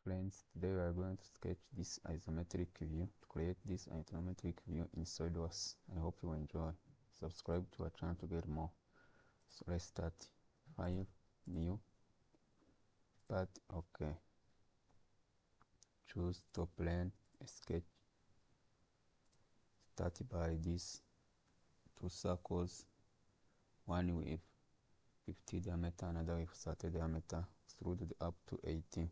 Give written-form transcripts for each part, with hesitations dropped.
Friends, today we are going to sketch this isometric view. To create this isometric view in Solidworks, I hope you enjoy. Subscribe to our channel to get more. So let's start. File, new, part, okay. Choose top plane, sketch. Start by these two circles, one with 50 diameter, another with 30 diameter, extruded up to 18.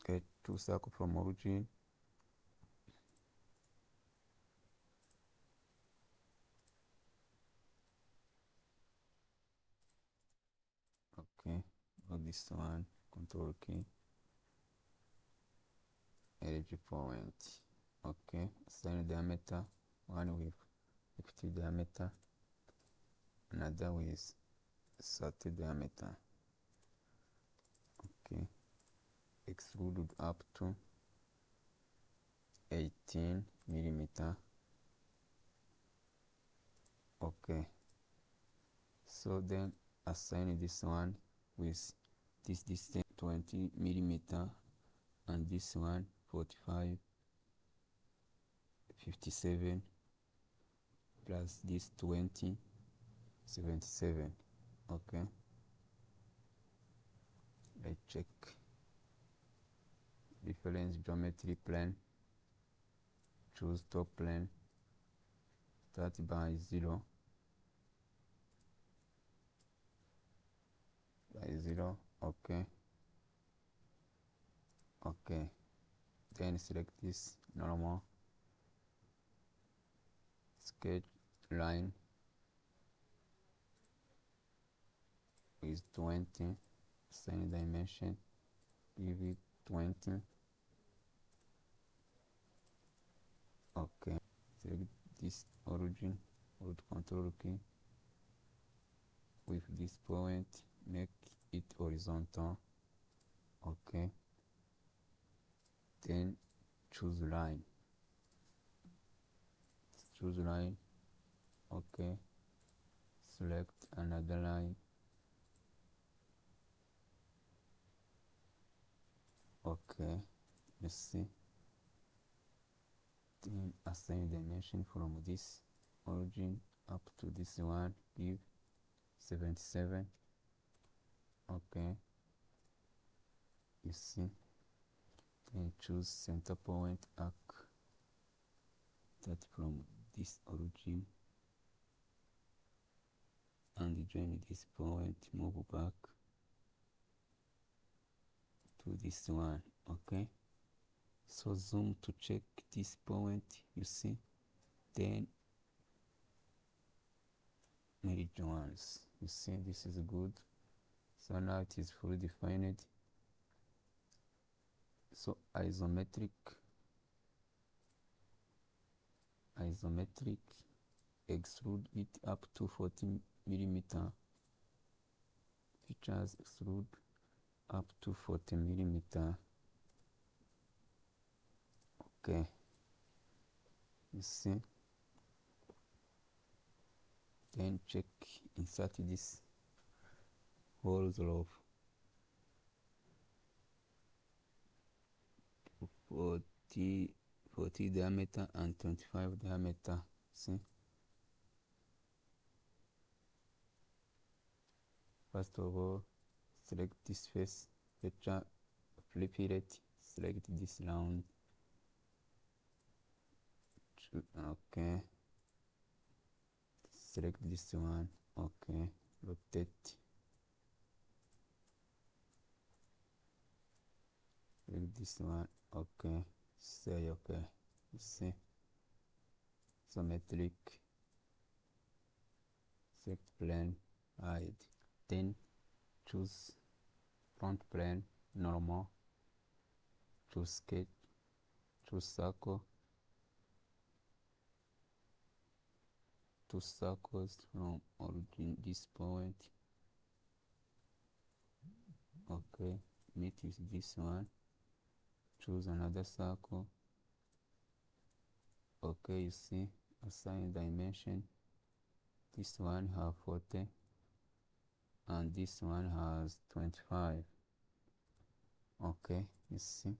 Okay, two circles from origin. Okay, got this one, control key, edge point. Okay, assign diameter, one with 50 diameter, another with 30 diameter. Okay, extruded up to 18 millimeter. Okay, so then assign this one with this distance 20 millimeter and this one 45, 57 plus this 20, 77. Okay, let's check reference geometry plane. Choose top plane, start by 0, okay, okay, then select this normal, sketch line with 20, same dimension, give it 20, okay, select this origin, hold control key, with this point, make it horizontal, okay, then choose line, okay, select another line, okay, let's see, then assign dimension from this origin up to this one, give 77, okay, you see, then choose center point arc, start from this origin and join this point, move back to this one, okay, so zoom to check this point, you see, then meridians, you see, this is good, so now it is fully defined. So isometric, extrude it up to 40 millimeter, features extrude up to 40 millimeter, okay, you see, then check, insert this holes of 40 diameter and 25 diameter, see, first of all select this face feature, flip it, select this round, okay, select this one, okay, rotate, select this one, okay, say okay, you see, isometric, select plane, hide, then choose front plane, normal, choose sketch, choose circle, two circles from origin this point, okay, meet with this one, choose another circle, okay, you see, assign dimension, this one have 40 and this one has 25, Okay, you see.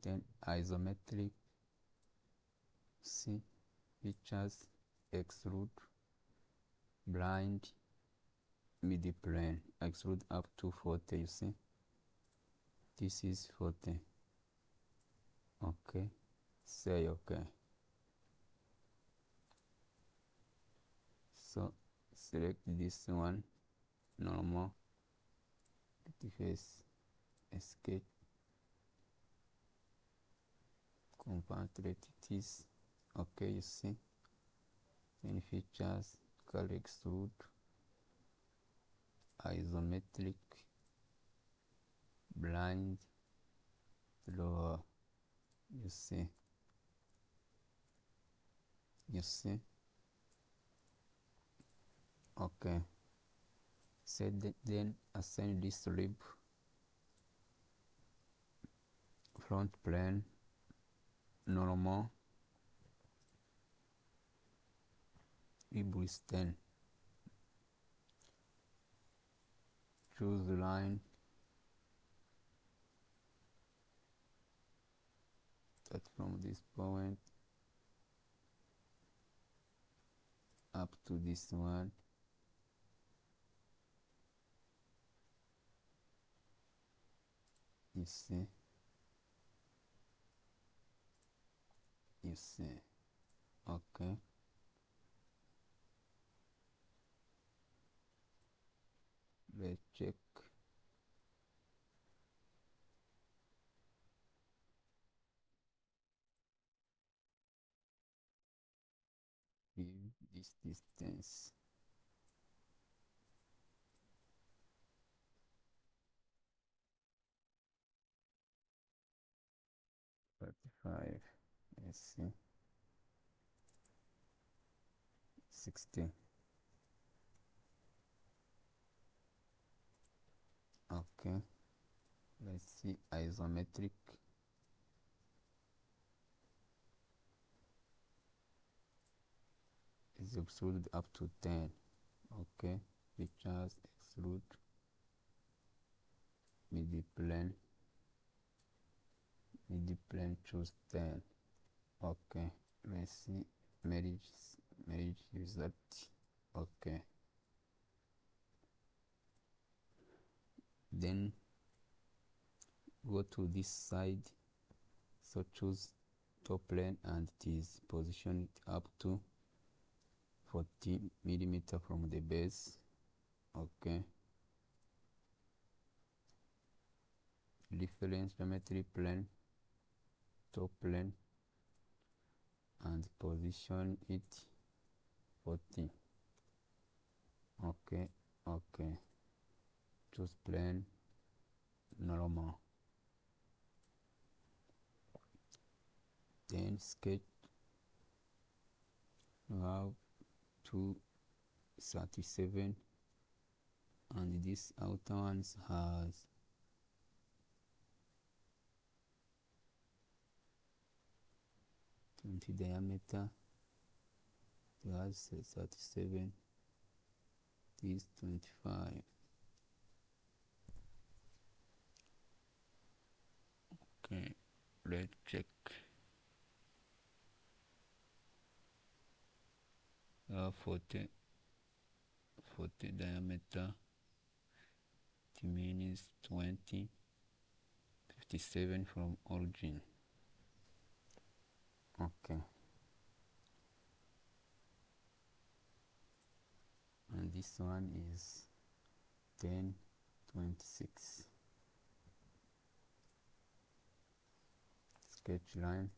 Then isometric, see, features, extrude, blind, midi plane, extrude up to 40, you see. This is 40. Okay, say okay. So select this one, normal, face, escape, compound entities. Okay, you see. Then features, color extrude, isometric, blind, lower. You see. You see. Okay. Set then assign this rib, front plane, normal, rib is 10. Choose line, start from this point up to this one. You see. You see. Okay. Let's check. Give this distance. Five. Let's see. 60. Okay. Let's see isometric. Is extruded up to 10. Okay. Features extrude, midi plane, choose 10. Okay. Let's see marriage result. Okay. Then go to this side. So choose top plane and it is position it up to 40 millimeter from the base. Okay. Reference geometry plane, top plane, and position it 40. Okay. Okay. Choose plane, normal. Then sketch. You have 237, and this outer ones has 20 diameter. It has 37. This 25. Okay, let's check. 40 diameter. It means 20. 57 from origin. Okay. And this one is 1026. Sketch line.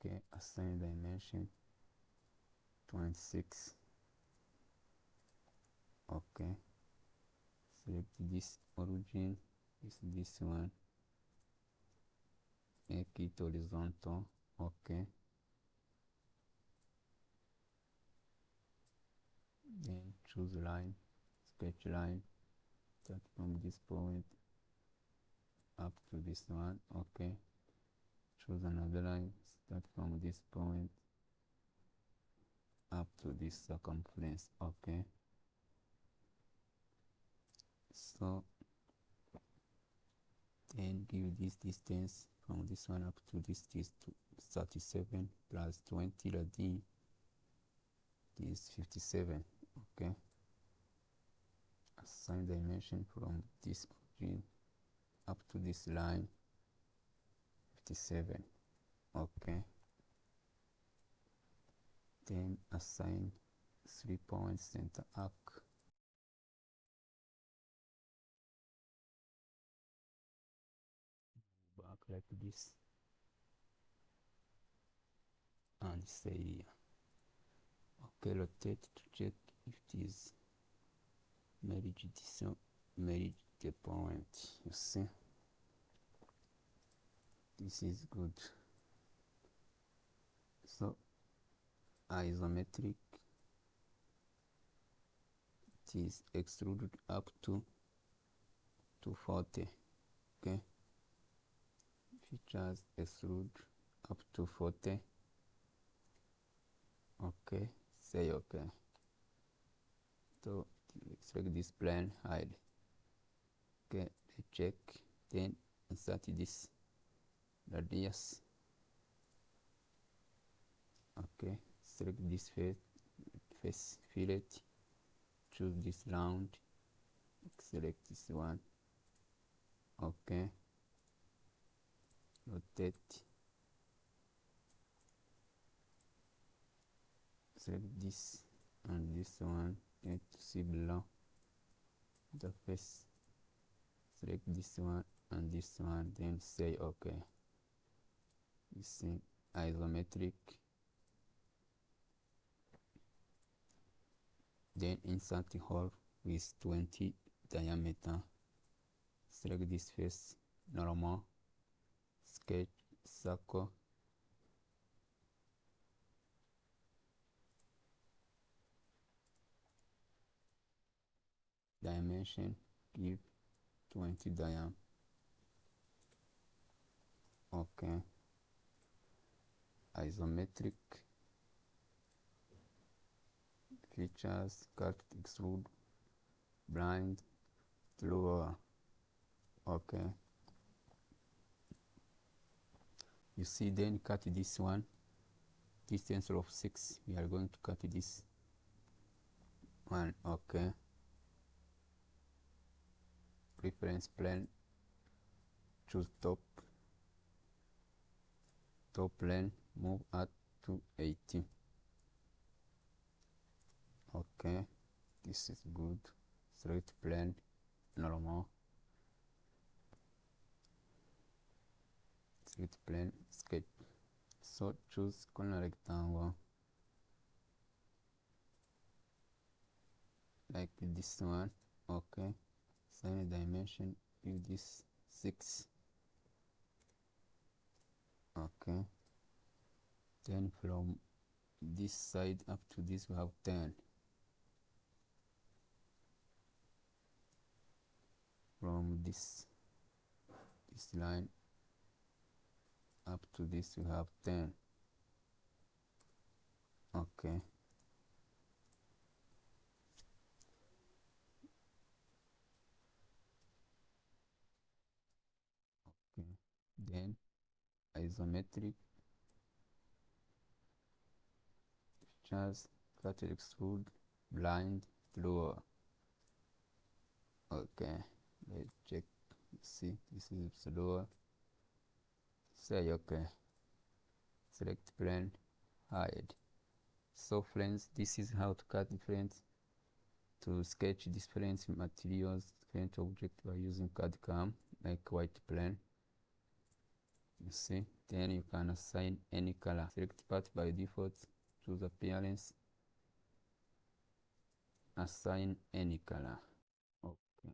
Okay, assign dimension 26. Okay. Select this origin, is this one. Make it horizontal. Okay. Then choose line, sketch line, start from this point up to this one. Okay. Choose another line, start from this point up to this circumference. Okay, so then give this distance from this one up to this is 37 plus 20, that is 57. Okay, assign dimension from this origin up to this line 57. Okay, then assign 3 points center arc. Back like this and say here. Okay, rotate to check if it is merge this, merge the point. You see, this is good. So isometric, it is extruded up to 240. Okay, features extrude up to 40. Okay, say okay. So select this plane, hide. Okay, check, then insert this radius. Okay, select this face fillet, choose this round, select this one. Okay, rotate, select this and this one, and to see below the face, select this one and this one, then say okay. You see, isometric. Then insert the hole with 20 diameter. Select this face, normal, sketch, circle. Dimension, give 20 diameter. Okay. Isometric. Features, cut, extrude, blind, lower. Okay. You see, then cut this one, distance of 6. We are going to cut this one. Okay. Reference plane, choose top plane, move up to 80. Okay, this is good. Straight plane, normal, straight plane, sketch. So choose corner rectangle like this one. Okay, assign dimension, give this 6. Okay, then from this side up to this we have 10. From this line up to this we have 10. Okay, then isometric, features, cut, extrude, blind, lower. Okay, let's check. See, this is lower. Say okay. Select plane, hide. So friends, this is how to cut different, to sketch different materials, different objects by using CAD-CAM, like white plane. You see, then you can assign any color. Select part by default, choose appearance, assign any color. Okay.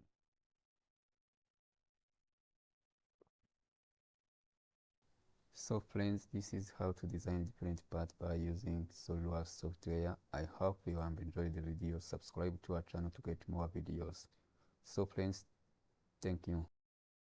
So friends, this is how to design different parts by using Solidworks software. I hope you have enjoyed the video. Subscribe to our channel to get more videos. So friends, thank you.